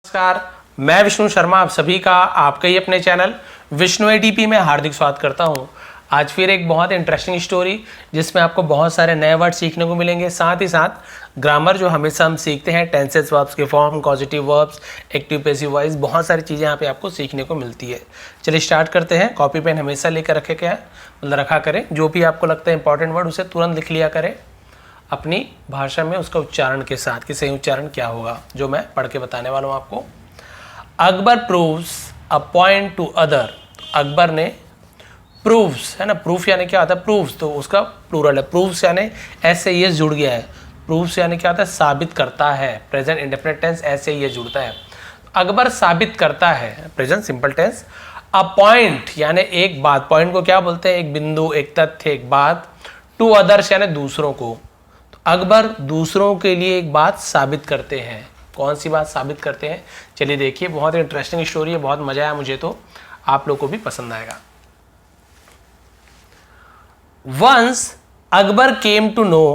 नमस्कार, मैं विष्णु शर्मा आप सभी का आपके ही अपने चैनल विष्णु एटीपी में हार्दिक स्वागत करता हूं। आज फिर एक बहुत इंटरेस्टिंग स्टोरी जिसमें आपको बहुत सारे नए वर्ड सीखने को मिलेंगे, साथ ही साथ ग्रामर जो हमेशा हम सीखते हैं, टेंसेस, वर्ब्स के form, causative verbs, active passive voice, बहुत सारी चीज़ें यहाँ पे आपको सीखने को मिलती है। चलिए स्टार्ट करते हैं। कॉपी पेन हमेशा लेकर रखा करें। जो भी आपको लगता है इंपॉर्टेंट वर्ड उसे तुरंत लिख लिया करें अपनी भाषा में, उसका उच्चारण के साथ कि सही उच्चारण क्या होगा, जो मैं पढ़ के बताने वाला हूँ आपको। Akbar proves a point two other. Akbar ने प्रूव्स, है ना, प्रूफ यानी क्या होता है, प्रूव्स, तो उसका प्लूरल है। प्रूव्स यानी एस से ये जुड़ गया है। प्रूव्स यानी क्या होता है, साबित करता है। प्रेजेंट इंडेफिनिट टेंस एस से ये जुड़ता है। अकबर साबित करता है, present simple tense. A point यानी एक बात, पॉइंट को क्या बोलते हैं, एक बिंदु, एक तथ्य, एक बात। टू अदर्स यानी दूसरों को। अकबर दूसरों के लिए एक बात साबित करते हैं। कौन सी बात साबित करते हैं, चलिए देखिए। बहुत इंटरेस्टिंग स्टोरी है, बहुत मजा आया मुझे, तो आप लोग को भी पसंद आएगा। Once Akbar came to know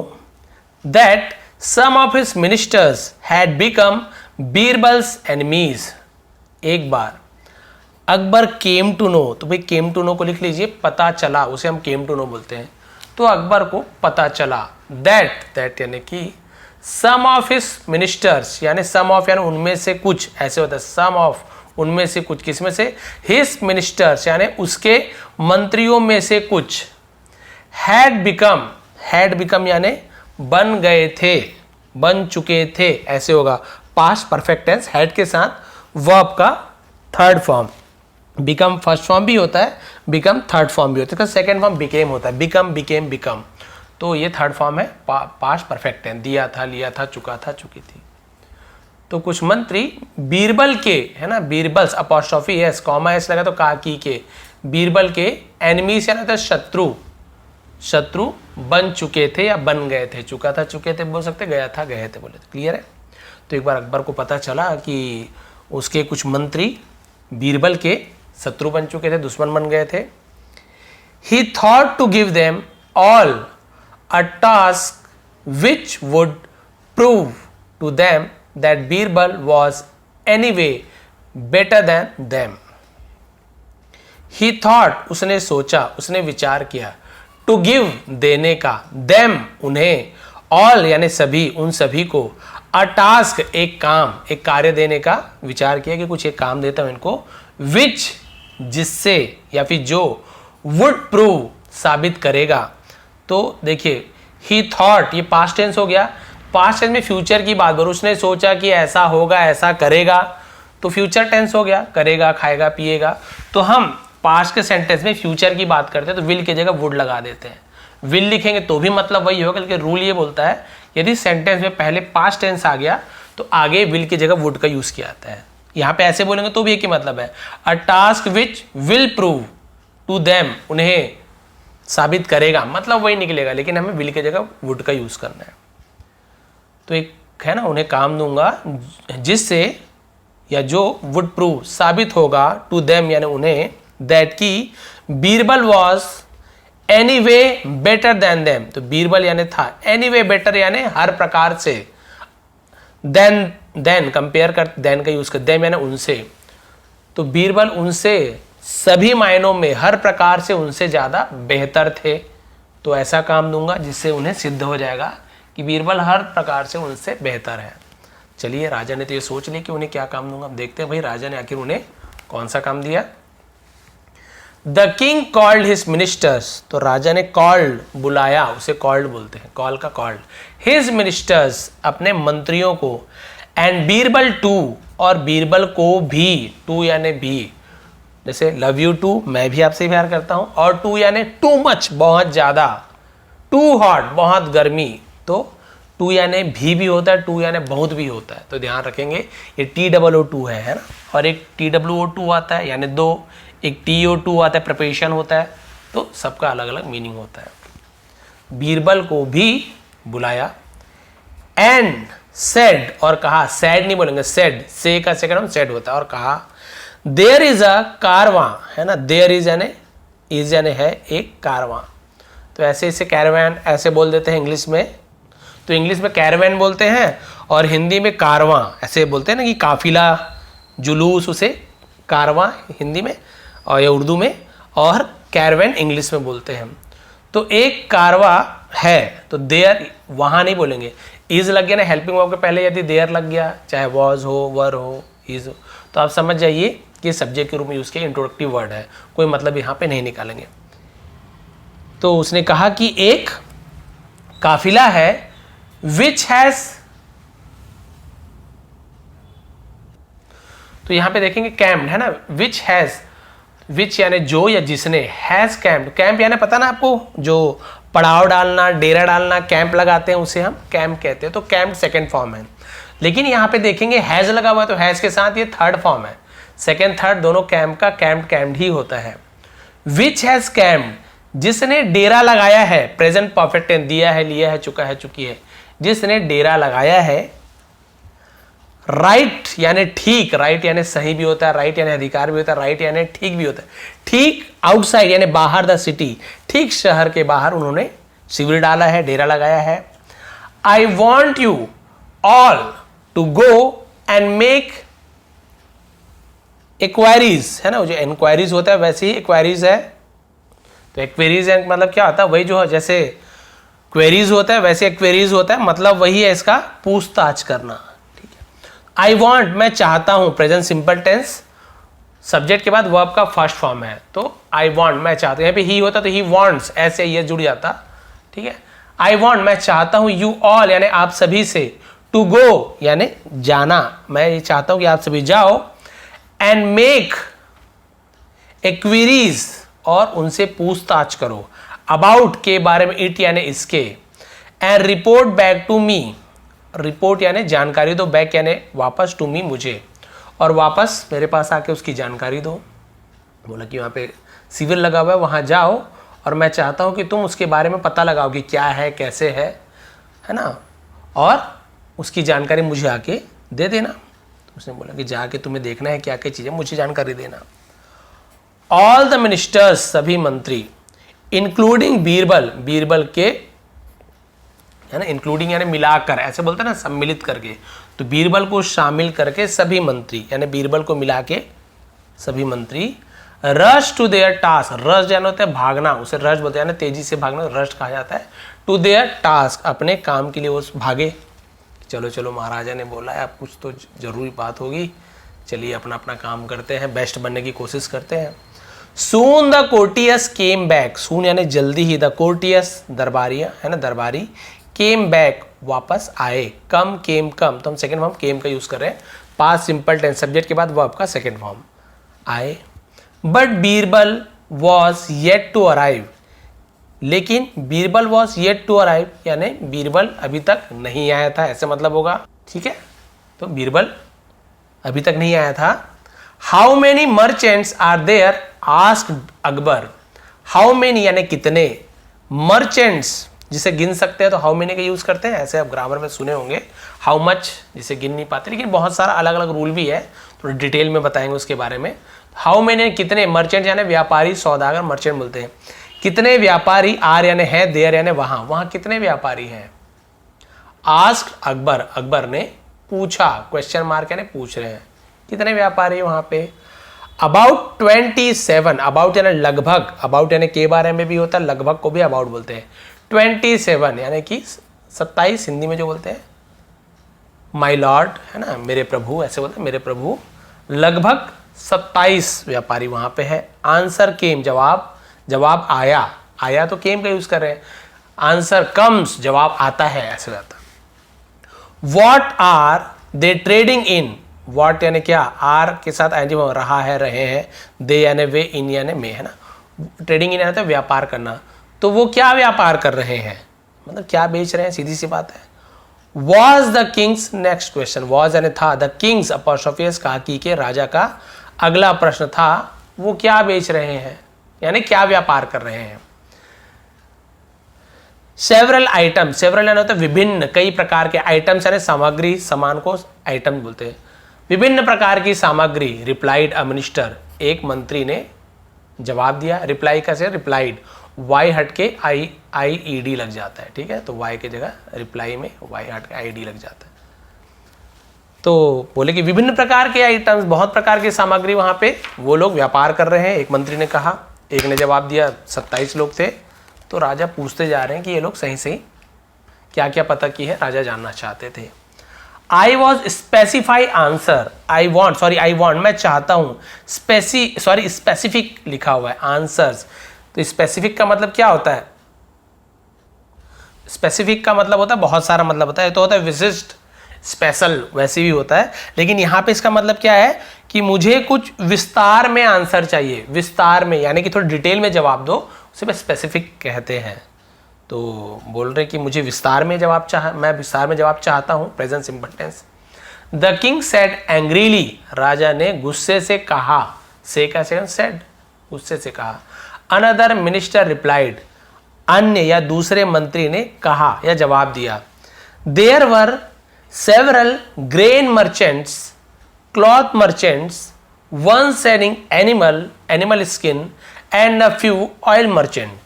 that some of his ministers had become Birbal's enemies। एक बार अकबर came to know, तो भाई came to know को लिख लीजिए, पता चला, उसे हम came to know बोलते हैं। तो अकबर को पता चला that यानी कि some of his ministers, यानी some of यानी उनमें से कुछ, ऐसे होता है some of उनमें से कुछ, किसमें से, his ministers यानी उसके मंत्रियों में से कुछ, had become यानी बन गए थे, बन चुके थे, ऐसे होगा। पास्ट परफेक्ट टेंस had के साथ वर्ब का third form. Become first form भी होता है, बिकम थर्ड फॉर्म भी होता है, सेकंड फॉर्म बिकेम होता है, बिकम, बिकेम, बिकम। तो ये थर्ड फॉर्म है पास्ट परफेक्ट टेंस। दिया था, लिया था, चुका था, चुकी थी। तो कुछ मंत्री बीरबल के, है ना, Birbal's apostrophe S, comma S लगा तो काकी के, बीरबल के एनिमीज यानी था शत्रु बन चुके थे या बन गए थे। चुका था, चुके थे बोल सकते, गया था, गए थे बोले। क्लियर है। तो एक बार अकबर को पता चला कि उसके कुछ मंत्री बीरबल के शत्रु बन चुके थे, दुश्मन बन गए थे। He thought to give them all a task which would prove to them that Birbal was anyway better than them। He thought, उसने सोचा, उसने विचार किया, to give देने का, them उन्हें, all यानी सभी, उन सभी को, a task एक काम, एक कार्य देने का विचार किया कि कुछ एक काम देता हूं इनको, which जिससे या फिर जो, would prove साबित करेगा। तो देखिए ही थॉट, ये पास्ट टेंस हो गया। पास्ट टेंस में फ्यूचर की बात करूं, उसने सोचा कि ऐसा होगा, ऐसा करेगा, तो फ्यूचर टेंस हो गया, करेगा, खाएगा, पिएगा। तो हम पास्ट के सेंटेंस में फ्यूचर की बात करते हैं तो विल की जगह वुड लगा देते हैं। विल लिखेंगे तो भी मतलब वही होगा, क्योंकि रूल ये बोलता है यदि सेंटेंस में पहले पास्ट टेंस आ गया तो आगे विल की जगह वुड का यूज किया जाता है। यहाँ पे ऐसे बोलेंगे तो भी एक ही मतलब है, a task which will prove to them, उन्हें साबित करेगा, मतलब वही निकलेगा, लेकिन हमें विल की जगह वुड का यूज करना है। तो एक है ना, उन्हें काम दूंगा जिससे या जो वुड प्रूव साबित होगा, टू देम यानी उन्हें, दैट की Birbal was anyway better than them. तो बीरबल यानी था, एनीवे बेटर यानी हर प्रकार से, देन कंपेयर कर, देन का यूज कर, देम यानी उनसे। तो बीरबल उनसे सभी मायनों में, हर प्रकार से उनसे ज्यादा बेहतर थे। तो ऐसा काम दूंगा जिससे उन्हें सिद्ध हो जाएगा कि बीरबल हर प्रकार से उनसे बेहतर है। चलिए, राजा ने तो ये सोच लिया कि उन्हें क्या काम दूंगा। अब देखते हैं भाई राजा ने आखिर उन्हें कौन सा काम दिया। The king called his ministers. तो राजा ने कॉल्ड, बुलाया, उसे कॉल्ड बोलते हैं, कॉल का कॉल्ड। हिज मिनिस्टर्स अपने मंत्रियों को, एंड बीरबल टू और बीरबल को भी, टू यानी भी, जैसे लव यू टू, मैं भी आपसे प्यार करता हूं, और टू यानी टू मच, बहुत ज्यादा, टू हॉट, बहुत गर्मी। तो टू यानी भी होता है, टू यानी बहुत भी होता है। तो ध्यान रखेंगे ये TOO है ना, और एक TWO2 आता है यानी दो, एक TO2 आता है, प्रपोजिशन होता है। तो सबका अलग अलग मीनिंग होता है। बीरबल को भी बुलाया, एंड सेड और कहा, सेड नहीं बोलेंगे, सेड, से का सेकंड हम सेड होता है, और कहा, देयर इज अ कारवां, है ना, देयर इज यानी है एक कारवां। तो ऐसे इसे कैरवैन ऐसे बोल देते हैं इंग्लिश में। तो इंग्लिश में कैरवैन बोलते हैं और हिंदी में कारवां ऐसे बोलते हैं ना, कि काफिला जुलूस उसे कारवां हिंदी में और या उर्दू में, और कैरवेन इंग्लिश में बोलते हैं हम। तो एक कारवा है तो देयर वहाँ नहीं बोलेंगे, इज लग गया ना हेल्पिंग वर्ब के पहले, यदि देयर लग गया चाहे वॉज हो, वर हो, इज हो, तो आप समझ जाइए कि सब्जेक्ट के रूप में यूज़ किया, इंट्रोडक्टिव वर्ड है, कोई मतलब यहाँ पे नहीं निकालेंगे। तो उसने कहा कि एक काफिला है विच हैज, तो यहां पे देखेंगे कैम्प्ड है ना, विच हैज, विच यानी जो या जिसने, हैज कैम्प्ड, कैंप यानी पता ना आपको, जो पड़ाव डालना, डेरा डालना, कैंप लगाते हैं उसे हम कैंप कहते हैं, तो कैंप सेकंड फॉर्म है। लेकिन यहाँ पे देखेंगे हैज लगा हुआ है तो हैज के साथ ये थर्ड फॉर्म है, सेकंड थर्ड दोनों कैंप का कैंप्ड कैम्प्ड ही होता है। विच हैज कैम्प्ड, जिसने डेरा लगाया है, प्रेजेंट परफेक्ट टेंस, दिया है, लिया है, चुका है, चुकी है, जिसने डेरा लगाया है। राइट यानी ठीक, राइट यानी सही भी होता है, राइट यानी अधिकार भी होता है, राइट यानी ठीक भी होता है। ठीक आउटसाइड यानी बाहर द सिटी, ठीक शहर के बाहर उन्होंने शिविर डाला है, डेरा लगाया है। I want you all to go and make enquiries, है ना, जो इंक्वायरीज होता है वैसे ही एक्वायरीज है। तो एक्वेरीज मतलब क्या होता है, वही जो जैसे क्वेरीज होता है वैसे एक्वेरीज होता है, मतलब वही है इसका पूछताछ करना। ठीक है, आई वॉन्ट मैं चाहता हूं, प्रेजेंट सिंपल टेंस, सब्जेक्ट के बाद वर्ब का फर्स्ट फॉर्म है, तो आई वॉन्ट मैं चाहता हूं, यहाँ पे ही होता तो ही वॉन्ट्स, ऐसे ये जुड़ जाता। ठीक है, आई वॉन्ट मैं चाहता हूं, यू ऑल यानी आप सभी से, टू गो यानी जाना, मैं ये चाहता हूं कि आप सभी जाओ, एंड मेक एक्वेरीज और उनसे पूछताछ करो, अबाउट के बारे में, इट यानी इसके, and report back to me, report यानी जानकारी दो, बैक यानी वापस, टू मी मुझे, और वापस मेरे पास आके उसकी जानकारी दो। बोला कि वहाँ पे शिविर लगा हुआ है, वहाँ जाओ और मैं चाहता हूँ कि तुम उसके बारे में पता लगाओ कि क्या है, कैसे है ना, और उसकी जानकारी मुझे आके दे देना। तो उसने बोला कि जाके तुम्हें देखना है क्या क्या चीज़ें, मुझे जानकारी देना। ऑल द मिनिस्टर्स सभी मंत्री, इंक्लूडिंग बीरबल, बीरबल के, है ना, इंक्लूडिंग यानी मिलाकर, ऐसे बोलते हैं ना सम्मिलित करके, तो बीरबल को शामिल करके सभी मंत्री यानी बीरबल को मिला के सभी मंत्री, rush to their task, rush जाना होता है भागना, उसे रश बोलते हैं ना, तेजी से भागना रश कहा जाता है। टू देयर टास्क अपने काम के लिए वो भागे, चलो चलो महाराजा ने बोला है अब कुछ तो जरूरी बात होगी, चलिए अपना अपना काम करते हैं, बेस्ट बनने की कोशिश करते हैं। Soon the courtiers came back, soon यानी जल्दी ही, द कोर्टियस दरबारिया है ना, दरबारी, केम बैक वापस आए, कम केम कम, तो हम सेकेंड फॉर्म केम का यूज कर रहे हैं, पास्ट सिंपल टेंस, सब्जेक्ट के बाद वर्ब का सेकेंड फॉर्म आए। But Birbal was yet to arrive, लेकिन Birbal was yet to arrive यानी बीरबल अभी तक नहीं आया था, ऐसे मतलब होगा। ठीक है, तो बीरबल अभी तक नहीं आया था। How many merchants are there asked Akbar, how many यानी कितने, मर्चेंट्स जिसे गिन सकते हैं तो हाउ मेनी का यूज करते हैं, ऐसे आप ग्रामर में सुने होंगे। हाउ मच जिसे गिन नहीं पाते, लेकिन बहुत सारा अलग अलग रूल भी है, थोड़ा डिटेल में बताएंगे उसके बारे में। हाउ मेनी कितने, मर्चेंट यानी व्यापारी, सौदागर मर्चेंट बोलते हैं। कितने व्यापारी, आर यानी है, देयर यानी वहां, वहां कितने व्यापारी हैं। आस्क्ड अकबर, अकबर ने पूछा, क्वेश्चन मार्क यानी पूछ रहे हैं, कितने व्यापारी वहां पे। अबाउट 27, अबाउट यानी लगभग, अबाउट यानी के बारे में भी होता है, लगभग को भी अबाउट बोलते हैं। 27 यानी कि 27 हिंदी में जो बोलते हैं, माई लॉर्ड है ना, मेरे प्रभु, ऐसे बोलते हैं मेरे प्रभु। लगभग 27 व्यापारी वहां पे है। आंसर केम, जवाब, जवाब आया, आया तो केम का यूज कर रहे हैं। आंसर कम्स, जवाब आता है, ऐसे जाता। What are they trading in, what यानी क्या, आर के साथ आई रहा है, रहे हैं, दे यानी वे, इन यानी में, है ना। ट्रेडिंग इन यानी तो व्यापार करना, तो वो क्या व्यापार कर रहे हैं, मतलब क्या बेच रहे हैं, सीधी सी बात है। Was the Kings, next question, was यानी था, द किंग्स अपॉस्ट्रोफियस काकी के राजा का अगला प्रश्न था, वो क्या बेच रहे हैं यानी क्या व्यापार कर रहे हैं। सेवरल आइटम, सेवरल यानी होता है विभिन्न, कई प्रकार के, आइटम्स यानी सामग्री, सामान को आइटम बोलते हैं। विभिन्न प्रकार की सामग्री, रिप्लाइड अ मिनिस्टर, एक मंत्री ने जवाब दिया। रिप्लाई कैसे, रिप्लाइड, वाई हट के आई ई डी लग जाता है, ठीक है, तो वाई की जगह रिप्लाई में वाई हट के आई डी लग जाता है। तो बोले कि विभिन्न प्रकार के आइटम्स, बहुत प्रकार की सामग्री वहाँ पे वो लोग व्यापार कर रहे हैं। एक मंत्री ने कहा, एक ने जवाब दिया, 27 लोग थे। तो राजा पूछते जा रहे हैं कि ये लोग सही सही क्या क्या पता की है, राजा जानना चाहते थे। I was specify answer, I want मैं चाहता हूँ, स्पेसिफिक लिखा हुआ है आंसर्स। तो स्पेसिफिक का मतलब क्या होता है? स्पेसिफिक का मतलब होता है बहुत सारा मतलब होता है, तो होता है विशिष्ट, स्पेशल वैसे भी होता है, लेकिन यहाँ पे इसका मतलब क्या है कि मुझे कुछ विस्तार में आंसर चाहिए, विस्तार में यानी कि थोड़ा डिटेल में जवाब दो, उसे मैं स्पेसिफिक कहते हैं। तो बोल रहे कि मुझे विस्तार में जवाब मैं विस्तार में जवाब चाहता हूँ, present simple tense. The king said angrily, राजा ने गुस्से से कहा, से का सेकंड सेड, गुस्से से कहा। अनदर मिनिस्टर रिप्लाइड, अन्य या दूसरे मंत्री ने कहा या जवाब दिया। There were several grain merchants, cloth merchants, one selling animal skin and a few oil merchant.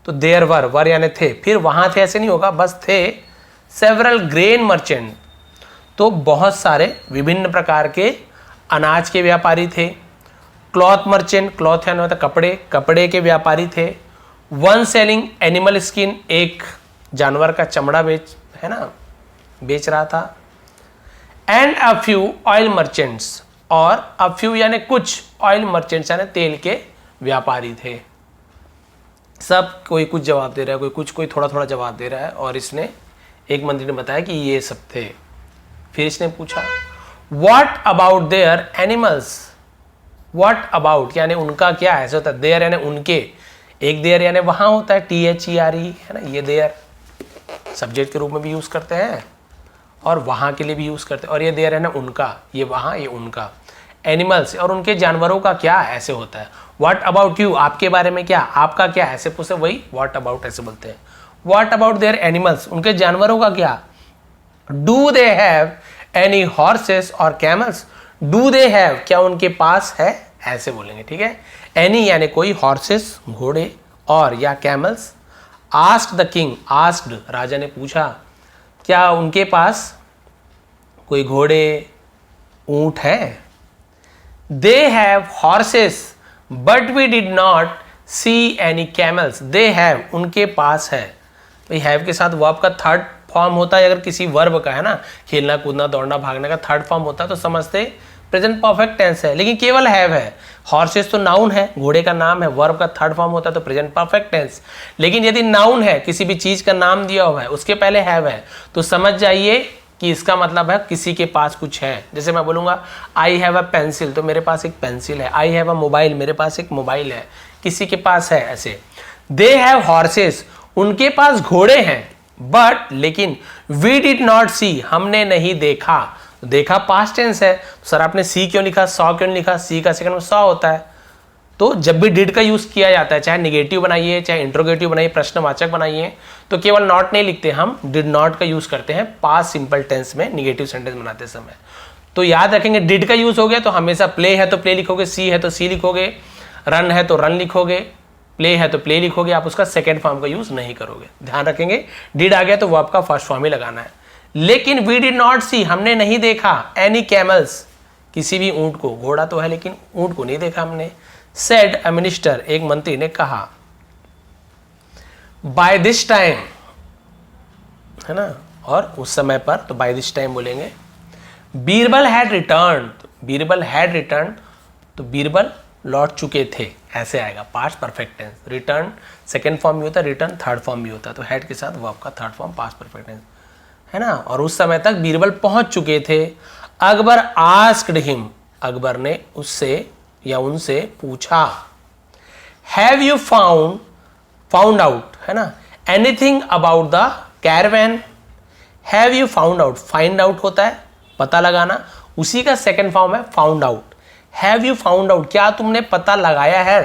तो देयर वर यानी थे, फिर वहां थे ऐसे नहीं होगा, बस थे। सेवरल ग्रेन मर्चेंट, तो बहुत सारे विभिन्न प्रकार के अनाज के व्यापारी थे। क्लॉथ मर्चेंट, क्लॉथ यानी होता कपड़े, कपड़े के व्यापारी थे। वन सेलिंग एनिमल स्किन, एक जानवर का चमड़ा बेच रहा था। And a few oil merchants, और अ फ्यू यानी कुछ, ऑयल मर्चेंट्स यानी तेल के व्यापारी थे। सब कोई कुछ जवाब दे रहा है, कोई कुछ, कोई थोड़ा थोड़ा जवाब दे रहा है। और इसने, एक मंत्री ने बताया कि ये सब थे। फिर इसने पूछा what about their animals, what about यानी उनका क्या, ऐसा होता है देयर यानी उनके, एक देयर यानी वहां होता है THERE है ना, ये देयर सब्जेक्ट के रूप में भी यूज करते हैं और वहां के लिए भी यूज करते हैं। और ये देयर है ना उनका, ये वहां, ये उनका। एनिमल्स और उनके जानवरों का क्या, ऐसे होता है। व्हाट अबाउट यू, आपके बारे में क्या, आपका क्या, ऐसे पूछे वही व्हाट अबाउट ऐसे बोलते हैं। व्हाट अबाउट देयर एनिमल्स, उनके जानवरों का क्या। Do they have any horses और कैमल्स, डू दे हैव क्या उनके पास है, ऐसे बोलेंगे, ठीक है। एनी यानी कोई, हॉर्सेस घोड़े, और या camels. Asked the king, asked राजा ने पूछा, क्या उनके पास कोई घोड़े ऊंट है। They have horses but we did not see any camels, they have उनके पास है। भाई हैव के साथ वर्ब का थर्ड फॉर्म होता है, अगर किसी वर्ब का है ना, खेलना कूदना दौड़ना भागने का थर्ड फॉर्म होता है तो समझते प्रेजेंट परफेक्ट टेंस है, लेकिन केवल हैव है। हॉर्सेस तो नाउन है, घोड़े का नाम है, वर्ब का थर्ड फॉर्म होता है तो प्रेजेंट परफेक्ट टेंस। लेकिन यदि नाउन है, किसी भी चीज का नाम दिया हुआ है, उसके पहले हैव है, तो समझ जाइए कि इसका मतलब है किसी के पास कुछ है। जैसे मैं बोलूंगा आई हैव अ पेंसिल, तो मेरे पास एक पेंसिल है। आई हैव अ मोबाइल, मेरे पास एक मोबाइल है, किसी के पास है, ऐसे। दे हैव हॉर्सेस, उनके पास घोड़े हैं। बट लेकिन वी डिड नॉट सी, हमने नहीं देखा। देखा पास्ट टेंस है, तो सर आपने सी क्यों लिखा, सॉ क्यों नहीं लिखा, सी का सेकंड में सॉ होता है। तो जब भी डिड का यूज किया जाता है, चाहे निगेटिव बनाइए, चाहे इंट्रोगेटिव बनाइए, प्रश्नवाचक बनाइए, तो केवल नॉट नहीं लिखते, हम डिड नॉट का यूज करते हैं पास्ट सिंपल टेंस में निगेटिव सेंटेंस बनाते समय। तो याद रखेंगे, डिड का यूज हो गया तो हमेशा प्ले है तो प्ले लिखोगे, सी है तो सी लिखोगे, रन है तो रन लिखोगे, प्ले है तो प्ले लिखोगे, आप उसका सेकेंड फॉर्म का यूज नहीं करोगे। ध्यान रखेंगे, डिड आ गया तो वो आपका फर्स्ट फॉर्म ही लगाना है। लेकिन वी डिड नॉट सी, हमने नहीं देखा, एनी कैमल्स, किसी भी ऊंट को, घोड़ा तो है लेकिन ऊंट को नहीं देखा हमने। सेड अ मिनिस्टर, एक मंत्री ने कहा। बाय दिस टाइम, है ना, और उस समय पर, तो बाय दिस टाइम बोलेंगे। Birbal had return, Birbal had return, तो बीरबल लौट चुके थे, ऐसे आएगा past perfect tense. Return second form भी होता है, रिटर्न थर्ड फॉर्म भी होता है, तो हैड के साथ वर्ब का third form past perfect tense, है ना। और उस समय तक बीरबल पहुंच चुके थे। अकबर आस्क्ड हिम, अकबर ने उससे या उनसे पूछा। हैव यू फाउंड आउट, है ना, anything about the caravan. Have you found out, find out होता है पता लगाना, उसी का सेकेंड फॉर्म है found out. Have you found out, क्या तुमने पता लगाया है।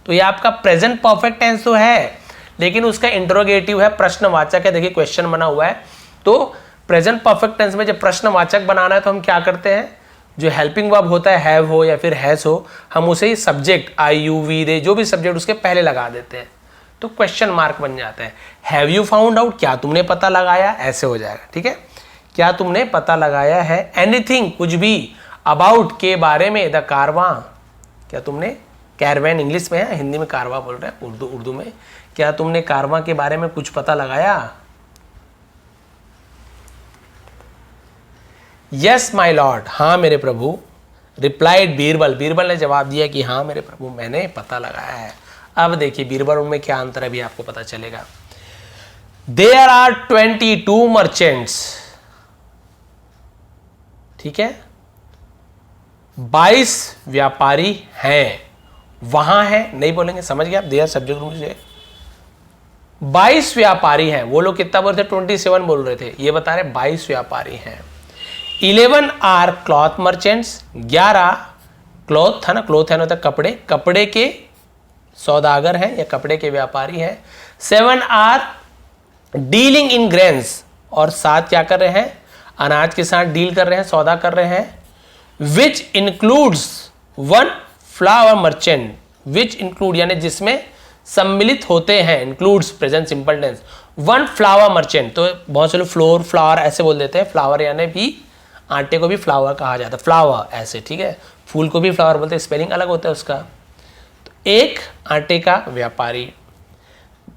तो ये आपका प्रेजेंट परफेक्ट टेंस तो है, लेकिन उसका इंट्रोगेटिव है, प्रश्नवाचक है। देखिए क्वेश्चन बना हुआ है, तो प्रेजेंट परफेक्ट टेंस में जब प्रश्नवाचक बनाना है तो हम क्या करते हैं, जो हेल्पिंग वर्ब होता है, हैव हो या फिर हैज हो, हम उसे सब्जेक्ट आई यू वी दे, जो भी सब्जेक्ट उसके पहले लगा देते हैं, तो क्वेश्चन मार्क बन जाता है। हैव यू फाउंड आउट, क्या तुमने पता लगाया, ऐसे हो जाएगा, ठीक है। क्या तुमने पता लगाया है, एनीथिंग कुछ भी, अबाउट के बारे में, द कारवां, क्या तुमने, कैरवैन इंग्लिश में है, हिंदी में कारवां बोल रहे हैं, उर्दू में, क्या तुमने कारवां के बारे में कुछ पता लगाया? यस माई लॉर्ड, हाँ मेरे प्रभु, रिप्लाइड बीरबल, बीरबल ने जवाब दिया कि हाँ मेरे प्रभु मैंने पता लगाया है। अब देखिए बीरबल में क्या अंतर है भी आपको पता चलेगा। देयर आर 22 मर्चेंट्स, ठीक है, 22 व्यापारी हैं, वहां है नहीं बोलेंगे, समझ गए आप, देयर सब्जेक्ट रूप से 22 व्यापारी हैं। वो लोग कितना बोल रहे थे, 27 बोल रहे थे, ये बता रहे 22 व्यापारी हैं। 11 आर क्लॉथ मर्चेंट्स, 11 क्लॉथ था ना, क्लॉथ है ना, तो कपड़े, कपड़े के सौदागर हैं या कपड़े के व्यापारी हैं। 7 आर डीलिंग इन ग्रेन्स, और 7 क्या कर रहे हैं, अनाज के साथ डील कर रहे हैं, सौदा कर रहे हैं। Which includes 1 flower merchant, which include यानी जिसमें सम्मिलित होते हैं, includes present simple tense, 1 flower merchant, तो बहुत से लोग फ्लोर फ्लावर ऐसे बोल देते हैं, फ्लावर यानी भी आटे को भी फ्लावर कहा जाता है, फ्लावर ऐसे, ठीक है, फूल को भी फ्लावर बोलते हैं, स्पेलिंग अलग होता है उसका। तो एक आटे का व्यापारी।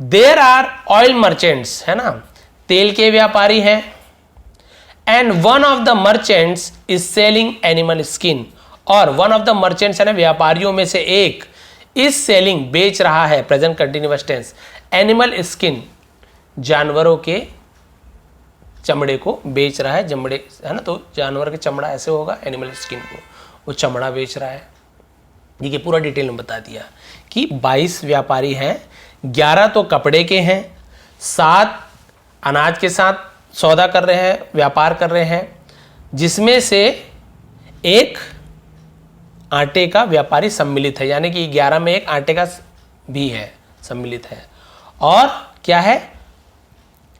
देयर आर ऑयल मर्चेंट्स, है ना, तेल के व्यापारी हैं। And one of the merchants is selling animal skin, और वन ऑफ द मर्चेंट्स है ना, व्यापारियों में से एक, इज सेलिंग बेच रहा है, present continuous tense, animal skin, जानवरों के चमड़े को बेच रहा है, चमड़े है ना, तो जानवर के चमड़ा ऐसे होगा, एनिमल स्किन को वो चमड़ा बेच रहा है। देखिए पूरा डिटेल में बता दिया कि 22 व्यापारी हैं, 11 तो कपड़े के हैं, 7 अनाज के साथ सौदा कर रहे हैं, व्यापार कर रहे हैं, जिसमें से एक आटे का व्यापारी सम्मिलित है, यानी कि 11 में एक आटे का भी है, सम्मिलित है। और क्या है,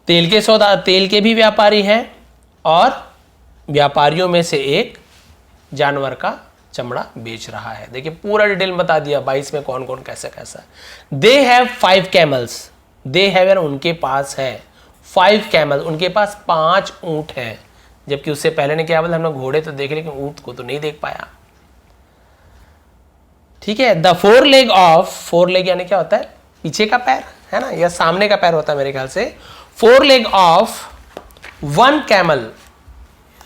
तेल के सौदा, तेल के भी व्यापारी हैं, और व्यापारियों में से एक जानवर का चमड़ा बेच रहा है। देखिए पूरा डिटेल बता दिया 22 में कौन कौन कैसे कैसा। They have 5 camels, they have यानी उनके पास है, 5 कैमल, उनके पास 5 ऊंट हैं, जबकि उससे पहले ने क्या बोला, हमने घोड़े तो देखे लेकिन ऊंट को तो नहीं देख पाया, ठीक है। द 4 लेग ऑफ, 4 लेग यानी क्या होता है, पीछे का पैर है ना, या सामने का पैर होता है मेरे ख्याल से। 4 लेग ऑफ 1 कैमल,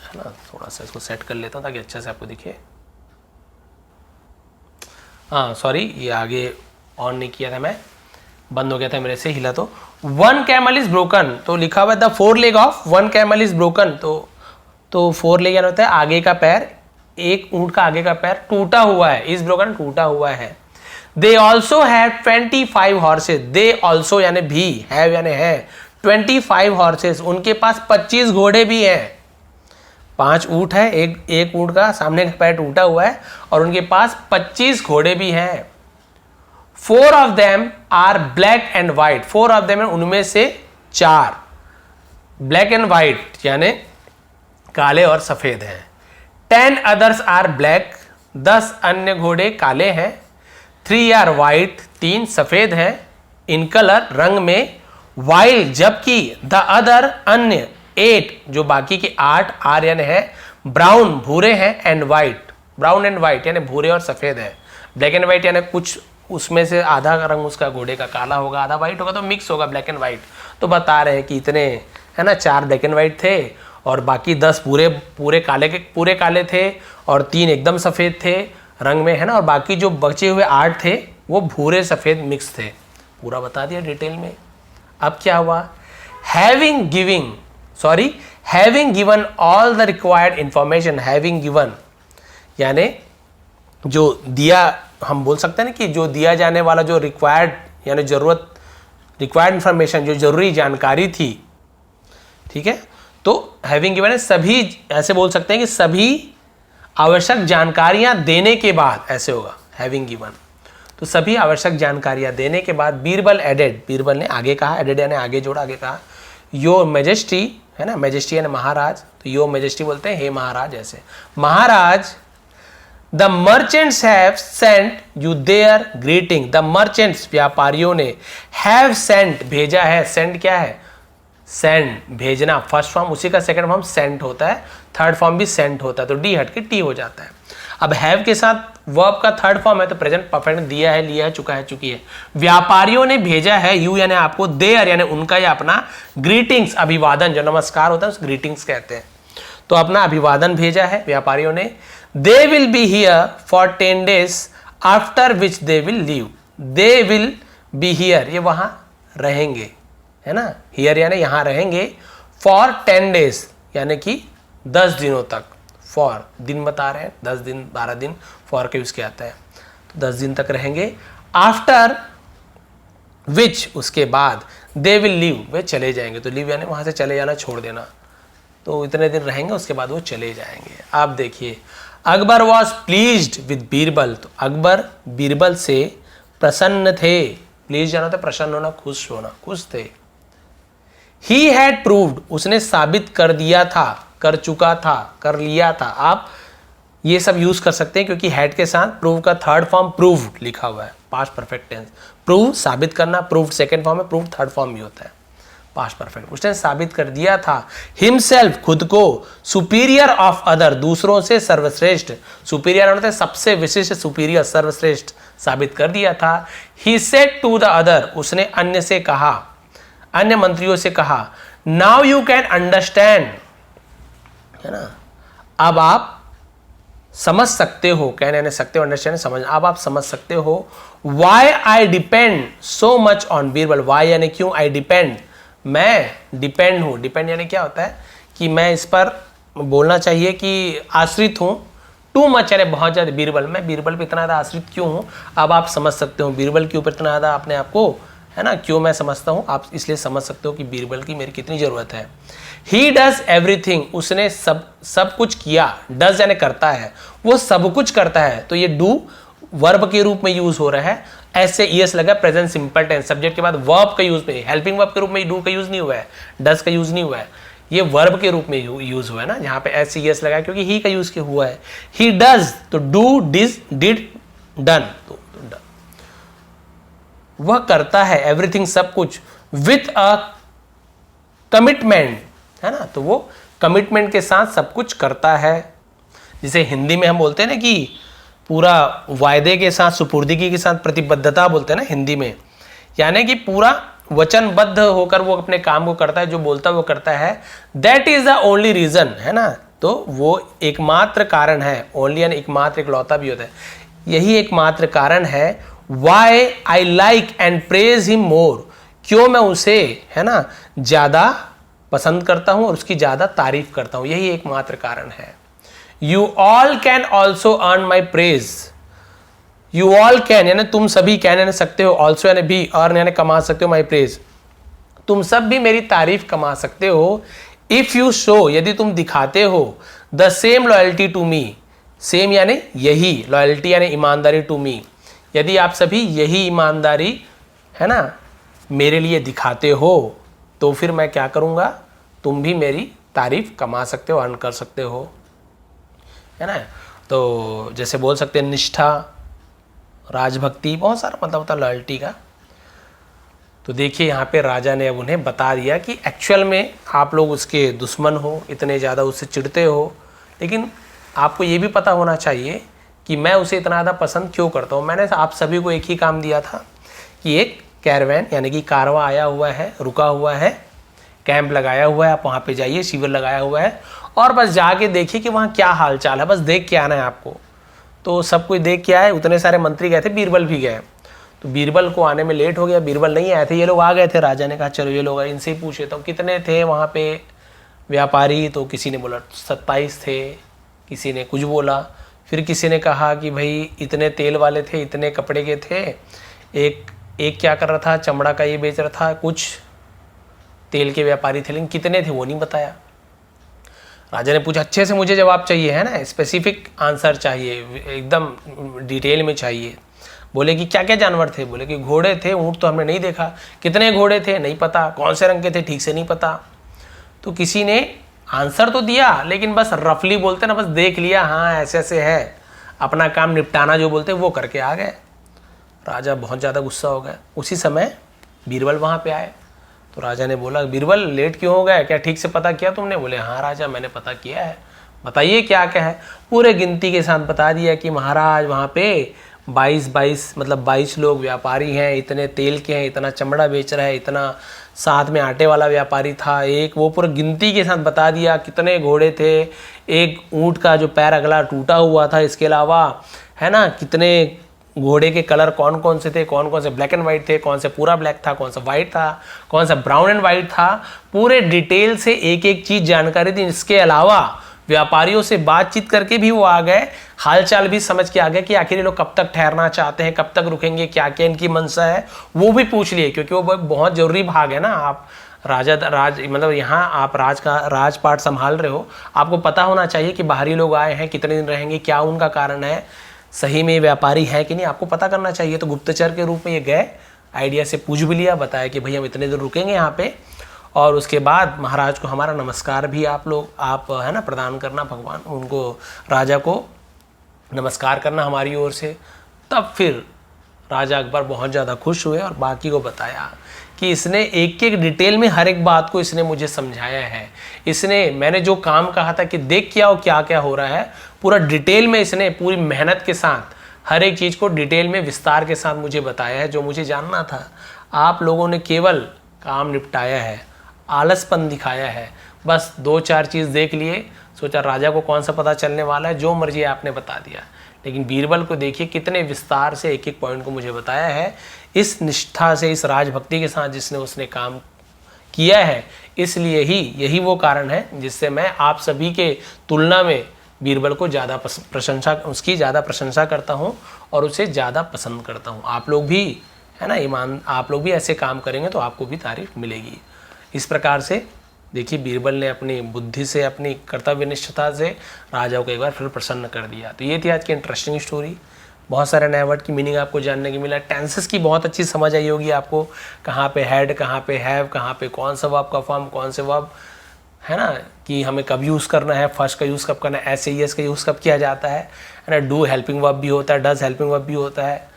है ना, थोड़ा सा इसको सेट कर लेता हूं ताकि अच्छा से आपको दिखे। हाँ सॉरी, ये आगे ऑन नहीं किया था मैं, बंद हो गया था मेरे से, हिला तो। 1 कैमल इज ब्रोकन, तो लिखा हुआ है the 4 leg of 1 camel is broken, तो 4 लेग यानी होता है आगे का पैर, एक ऊंट का आगे का पैर टूटा हुआ है, इज ब्रोकन टूटा हुआ है। They also have 25 horses, they also यानी भी, हैव यानी है, 25 हॉर्सेस, उनके पास 25 घोड़े भी हैं। 5 ऊंट है, एक ऊंट का सामने का पैर टूटा हुआ है, और उनके पास 25 घोड़े भी हैं। 4 of them are black and white, 4 of them उनमें से 4 ब्लैक एंड व्हाइट यानी काले और सफेद हैं। 10 अदर्स आर ब्लैक, 10 अन्य घोड़े काले हैं। 3 आर व्हाइट, 3 सफेद हैं, इन कलर रंग में। वाइल जबकि, द अदर अन्य 8 जो बाकी के 8 आर यानी है ब्राउन भूरे हैं, and white, brown and white यानी भूरे और सफेद है। ब्लैक एंड व्हाइट यानी कुछ उसमें से आधा रंग उसका घोड़े का काला होगा, आधा व्हाइट होगा, तो मिक्स होगा ब्लैक एंड व्हाइट। तो बता रहे हैं कि इतने है ना, 4 ब्लैक एंड व्हाइट थे, और बाकी 10 पूरे काले थे, और 3 एकदम सफेद थे रंग में, है ना, और बाकी जो बचे हुए 8 थे वो भूरे सफेद मिक्स थे। पूरा बता दिया डिटेल में। अब क्या हुआ, having given all the required information, having given यानी जो दिया, हम बोल सकते हैं ना कि जो दिया जाने वाला जो रिक्वायर्ड यानी रिक्वायर्ड इंफॉर्मेशन, जो जरूरी जानकारी थी, ठीक है। तो हैविंग गिवन है सभी, ऐसे बोल सकते हैं कि सभी आवश्यक जानकारियां देने के बाद, ऐसे होगा हैविंग गिवन। तो सभी आवश्यक जानकारियां देने के बाद बीरबल एडेड, बीरबल ने आगे कहा, एडेड यानी आगे जोड़ा, आगे कहा, योर मेजेस्टी, है ना, मेजेस्टी यानी महाराज, तो योर मेजेस्टी बोलते हैं हे महाराज, ऐसे महाराज। The merchants have sent you their greeting, the merchants व्यापारियों ने, हैव सेंट भेजा है, सेंट क्या है, सेंड भेजना फर्स्ट फॉर्म, उसी का सेकंड फॉर्म सेंट होता है, थर्ड फॉर्म भी सेंट होता है, तो डी हट के टी हो जाता है। अब हैव के साथ वर्ब का थर्ड फॉर्म है तो प्रेजेंट परफेक्ट, दिया है, लिया है, चुका है, चुकी है। व्यापारियों ने भेजा है, यू यानी आपको, देयर यानी उनका या अपना, ग्रीटिंग्स अभिवादन, जो नमस्कार होता है उस ग्रीटिंग्स कहते हैं, तो अपना अभिवादन भेजा है व्यापारियों ने। They will be here for 10 days after which they will leave, they will be here ये वहां रहेंगे, है ना, हियर यानी यहां रहेंगे, फॉर 10 days यानी कि 10 दिनों तक, फॉर दिन बता रहे हैं, 10 दिन 12 दिन फॉर का यूज किया जाता है, तो 10 दिन तक रहेंगे। आफ्टर विच उसके बाद, दे विल लीव वे चले जाएंगे, तो लीव यानी वहां से चले जाना, छोड़ देना, तो इतने दिन रहेंगे उसके बाद वो चले जाएंगे। आप देखिए, Akbar was pleased with Birbal, तो अकबर बीरबल से प्रसन्न थे, प्लीज जाना था प्रसन्न होना, खुश होना, खुश थे। ही हैड प्रूव्ड उसने साबित कर दिया था, कर चुका था, कर लिया था, आप ये सब यूज कर सकते हैं क्योंकि हैड के साथ प्रूव का थर्ड फॉर्म प्रूव्ड लिखा हुआ है, पास्ट परफेक्ट टेंस। प्रूव साबित करना, प्रूव्ड सेकंड फॉर्म है, प्रूव थर्ड फॉर्म भी होता है, पास्ट परफेक्ट। उसने साबित कर दिया था, हिमसेल्फ खुद को, सुपीरियर ऑफ अदर दूसरों से सर्वश्रेष्ठ, सुपीरियर होता है सबसे विशिष्ट, सुपीरियर सर्वश्रेष्ठ, साबित कर दिया था। He said to the other उसने अन्य से कहा, अन्य मंत्रियों से कहा, नाउ यू कैन अंडरस्टैंड, है ना, अब आप समझ सकते हो, कैन यानी सकते हो, अंडरस्टैंड समझ, अब आप समझ सकते हो, why I depend so much on Birbal, why यानी क्यों, आई डिपेंड मैं डिपेंड हूं, डिपेंड यानी क्या होता है कि मैं इस पर बोलना चाहिए कि आश्रित हूं, टू मच यानी बहुत ज्यादा, बीरबल मैं बीरबल पे इतना ज्यादा आश्रित क्यों हूं, अब आप समझ सकते हो बीरबल के ऊपर इतना ज्यादा अपने आप को, है ना, क्यों मैं समझता हूं, आप इसलिए समझ सकते हो कि बीरबल की मेरी कितनी जरूरत है। ही डज एवरीथिंग उसने सब कुछ किया, डज यानी करता है, वो सब कुछ करता है, तो ये डू वर्ब के रूप में यूज हो रहा है, ऐसे ईएस लगा प्रेजेंट सिंपल टेंस, सब्जेक्ट के बाद वर्ब का यूज में, हेल्पिंग वर्ब के रूप में डू का यूज नहीं हुआ है, डज का यूज नहीं हुआ है, ये वर्ब के रूप में यूज हुआ है ना, यहाँ पे ऐसे ईएस लगा क्योंकि ही का यूज किया हुआ है। ही डज तो डू, डिड, डन, तो वह करता है, एवरीथिंग सब कुछ, विथ अ कमिटमेंट, है ना, तो वो कमिटमेंट के साथ सब कुछ करता है। जिसे हिंदी में हम बोलते हैं ना कि पूरा वायदे के साथ, सुपुर्दगी के साथ, प्रतिबद्धता बोलते हैं ना हिंदी में, यानी कि पूरा वचनबद्ध होकर वो अपने काम को करता है, जो बोलता है वो करता है। That is the only reason, है ना, तो वो एकमात्र कारण है, ओनली यानी एकमात्र, इकलौता भी होता है, यही एकमात्र कारण है। Why I like and praise him more, क्यों मैं उसे, है ना, ज्यादा पसंद करता हूं और उसकी ज्यादा तारीफ करता हूं, यही एकमात्र कारण है। You all can also earn my praise, you all can यानी तुम सभी, कैन यानी सकते हो, ऑल्सो यानी भी, अर्न यानी कमा सकते हो, माई प्रेज तुम सब भी मेरी तारीफ कमा सकते हो। इफ यू शो यदि तुम दिखाते हो, the same loyalty to me, same यानी यही, लॉयल्टी यानी ईमानदारी, टू मी यदि आप सभी यही ईमानदारी, है ना, मेरे लिए दिखाते हो, तो फिर मैं क्या करूंगा, तुम भी मेरी तारीफ कमा सकते हो, अर्न कर सकते हो, है ना। तो जैसे बोल सकते हैं निष्ठा, राजभक्ति, बहुत सारा मतलब होता है लॉयल्टी का। तो देखिए यहाँ पे राजा ने अब उन्हें बता दिया कि एक्चुअल में आप लोग उसके दुश्मन हो, इतने ज़्यादा उससे चिढ़ते हो, लेकिन आपको ये भी पता होना चाहिए कि मैं उसे इतना ज़्यादा पसंद क्यों करता हूँ। मैंने आप सभी को एक ही काम दिया था कि एक कैरवैन यानी कि कारवा आया हुआ है, रुका हुआ है, कैंप लगाया हुआ है, आप वहाँ पे जाइए, शिविर लगाया हुआ है, और बस जाके देखिए कि वहाँ क्या हाल चाल है, बस देख के आना है आपको। तो सब कुछ देख के आए, उतने सारे मंत्री गए थे, बीरबल भी गए, तो बीरबल को आने में लेट हो गया, बीरबल नहीं आए थे, ये लोग आ गए थे। राजा ने कहा चलो ये लोग, इनसे ही पूछे तो कितने थे वहाँ पे व्यापारी, तो किसी ने बोला 27 थे, किसी ने कुछ बोला, फिर किसी ने कहा कि भाई इतने तेल वाले थे, इतने कपड़े के थे, एक क्या कर रहा था, चमड़ा का ये बेच रहा था, कुछ तेल के व्यापारी थे, लेकिन कितने थे वो नहीं बताया। राजा ने पूछा, अच्छे से मुझे जवाब चाहिए, है ना, स्पेसिफिक आंसर चाहिए, एकदम डिटेल में चाहिए। बोले कि क्या क्या जानवर थे, बोले कि घोड़े थे, ऊँट तो हमने नहीं देखा। कितने घोड़े थे, नहीं पता। कौन से रंग के थे, ठीक से नहीं पता। तो किसी ने आंसर तो दिया, लेकिन बस रफली बोलते ना, बस देख लिया, हाँ ऐसे ऐसे है, अपना काम निपटाना जो बोलते वो करके आ गए। राजा बहुत ज़्यादा गुस्सा हो गया। उसी समय बीरबल वहाँ पे आए। तो राजा ने बोला बीरबल लेट क्यों हो गया, क्या ठीक से पता किया तुमने? बोले हाँ राजा मैंने पता किया है। बताइए क्या क्या है। पूरे गिनती के साथ बता दिया कि महाराज वहाँ पे 22 लोग व्यापारी हैं, इतने तेल के हैं, इतना चमड़ा बेच रहा है, इतना साथ में आटे वाला व्यापारी था एक, वो पूरा गिनती के साथ बता दिया कितने घोड़े थे, एक ऊँट का जो पैर अगला टूटा हुआ था, इसके अलावा है ना कितने घोड़े के कलर कौन कौन से थे, कौन कौन से ब्लैक एंड वाइट थे, कौन से पूरा ब्लैक था, कौन सा वाइट था, कौन सा ब्राउन एंड वाइट था। पूरे डिटेल से एक एक चीज़ जानकारी थी। इसके अलावा व्यापारियों से बातचीत करके भी वो आ गए, हालचाल भी समझ के आ गए कि आखिर ये लोग कब तक ठहरना चाहते हैं, कब तक रुकेंगे, क्या क्या इनकी मंशा है, वो भी पूछ लिए, क्योंकि वो बहुत जरूरी भाग है ना। आप मतलब यहाँ आप राजपाट संभाल रहे हो, आपको पता होना चाहिए कि बाहरी लोग आए हैं, कितने दिन रहेंगे, क्या उनका कारण है, सही में व्यापारी है कि नहीं, आपको पता करना चाहिए। तो गुप्तचर के रूप में ये गए, आइडिया से पूछ भी लिया, बताया कि भाई हम इतने दिन रुकेंगे यहाँ पे, और उसके बाद महाराज को हमारा नमस्कार भी आप है ना प्रदान करना, भगवान उनको राजा को नमस्कार करना हमारी ओर से। तब फिर राजा अकबर बहुत ज़्यादा खुश हुए और बाकी को बताया कि इसने एक एक डिटेल में हर एक बात को इसने मुझे समझाया है। मैंने जो काम कहा था कि देख के आओ क्या क्या हो रहा है, पूरा डिटेल में इसने पूरी मेहनत के साथ हर एक चीज़ को डिटेल में विस्तार के साथ मुझे बताया है, जो मुझे जानना था। आप लोगों ने केवल काम निपटाया है, आलसपन दिखाया है, बस 2-4 चीज़ देख लिए, सोचा राजा को कौन सा पता चलने वाला है, जो मर्जी आपने बता दिया। लेकिन बीरबल को देखिए कितने विस्तार से एक एक पॉइंट को मुझे बताया है। इस निष्ठा से, इस राजभक्ति के साथ उसने काम किया है, इसलिए ही यही वो कारण है जिससे मैं आप सभी के तुलना में बीरबल को उसकी ज़्यादा प्रशंसा करता हूँ और उसे ज़्यादा पसंद करता हूँ। आप लोग भी है ना आप लोग भी ऐसे काम करेंगे तो आपको भी तारीफ मिलेगी। इस प्रकार से देखिए बीरबल ने अपनी बुद्धि से, अपनी कर्तव्यनिष्ठता से राजा को एक बार फिर प्रसन्न कर दिया। तो ये थी आज की इंटरेस्टिंग स्टोरी। बहुत सारे नए वर्ड की मीनिंग आपको जानने की मिला। टेंसेस की बहुत अच्छी समझ आई होगी आपको, कहाँ पे हैड, कहाँ पे हैव, कहाँ पे कौन सा वर्ब का फॉर्म, कौन से वर्ब है ना, कि हमें कब यूज़ करना है, फर्स्ट का यूज़ कब करना है, एस एस का यूज़ कब किया जाता है ना। डू हेल्पिंग वर्ब भी होता है, डज हेल्पिंग वर्ब भी होता है,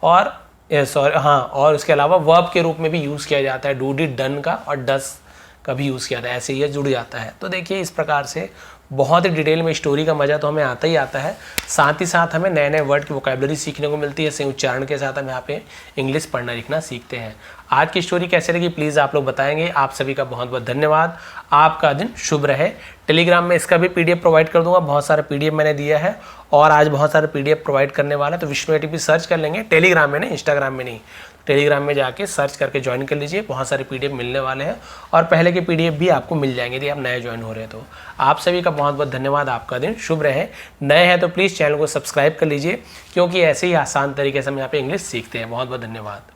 और और उसके अलावा वर्ब के रूप में भी यूज़ किया जाता है, डू डिड डन का, और डस का भी यूज़ किया जाता है, ऐसे ही जुड़ जाता है। तो देखिए इस प्रकार से बहुत ही डिटेल में स्टोरी का मज़ा तो हमें आता ही आता है, साथ ही साथ हमें नए नए वर्ड की वोकैबुलरी सीखने को मिलती है। सही उच्चारण के साथ हम यहाँ पे इंग्लिश पढ़ना लिखना सीखते हैं। आज की स्टोरी कैसे लगी प्लीज़ आप लोग बताएंगे। आप सभी का बहुत बहुत धन्यवाद। आपका दिन शुभ रहे। टेलीग्राम में इसका भी PDF प्रोवाइड कर दूंगा, बहुत सारा PDF मैंने दिया है और आज बहुत सारे PDF प्रोवाइड करने वाला है। तो विष्णु ATP सर्च कर लेंगे, टेलीग्राम में नहीं, इंस्टाग्राम में नहीं, टेलीग्राम में जाके सर्च करके ज्वाइन कर लीजिए। बहुत सारे PDF मिलने वाले हैं और पहले के PDF भी आपको मिल जाएंगे यदि आप नए ज्वाइन हो रहे हैं तो। आप सभी का बहुत बहुत धन्यवाद। आपका दिन शुभ रहे। नए हैं तो प्लीज़ चैनल को सब्सक्राइब कर लीजिए, क्योंकि ऐसे ही आसान तरीके से हम यहाँ पे इंग्लिश सीखते हैं। बहुत बहुत धन्यवाद।